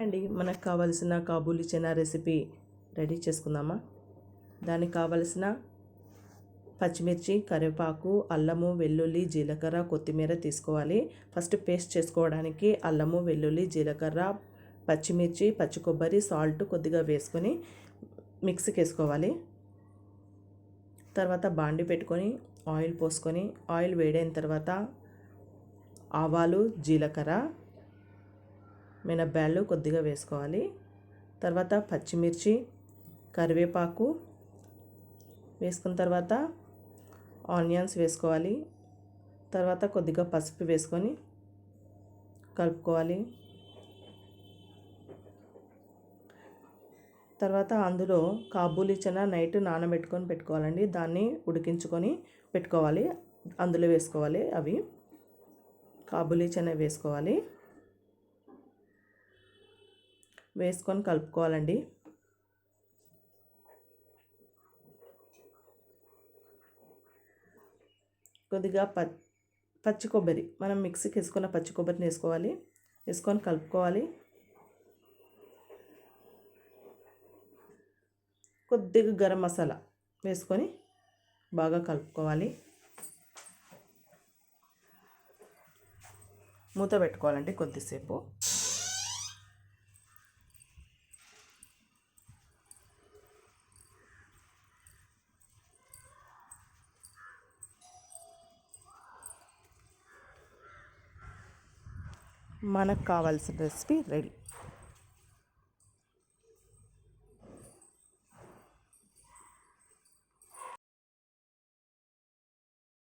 అండి, మనకు కావాల్సిన కాబూలి చనా రెసిపీ రెడీ చేసుకుందామా. దానికి కావలసిన పచ్చిమిర్చి, కరివేపాకు, అల్లము, వెల్లుల్లి, జీలకర్ర, కొత్తిమీర తీసుకోవాలి. ఫస్ట్ పేస్ట్ చేసుకోవడానికి అల్లము, వెల్లుల్లి, జీలకర్ర, పచ్చిమిర్చి, పచ్చి కొబ్బరి, సాల్ట్ కొద్దిగా వేసుకొని మిక్సీకి వేసుకోవాలి. తర్వాత బాండి పెట్టుకొని ఆయిల్ పోసుకొని ఆయిల్ వేడైన తర్వాత ఆవాలు, జీలకర్ర, మినప్పాలు కొద్దిగా వేసుకోవాలి. తర్వాత పచ్చిమిర్చి, కరివేపాకు వేసుకున్న తర్వాత ఆనియన్స్ వేసుకోవాలి. తర్వాత కొద్దిగా పసుపు వేసుకొని కలుపుకోవాలి. తర్వాత అందులో కాబూలి చనా నైట్ నానబెట్టుకొని పెట్టుకోవాలండి. దాన్ని ఉడికించుకొని పెట్టుకోవాలి. అందులో వేసుకోవాలి. అవి కాబూలి చనా వేసుకోవాలి. వేసుకొని కలుపుకోవాలండి. కొద్దిగా పచ్చి కొబ్బరి, మనం మిక్సీకి వేసుకున్న పచ్చి కొబ్బరిని వేసుకోవాలి. వేసుకొని కలుపుకోవాలి. కొద్దిగా గరం మసాలా వేసుకొని బాగా కలుపుకోవాలి. మూత పెట్టుకోవాలండి కొద్దిసేపు. మనకు కావాల్సిన రెసిపీ రెడీ.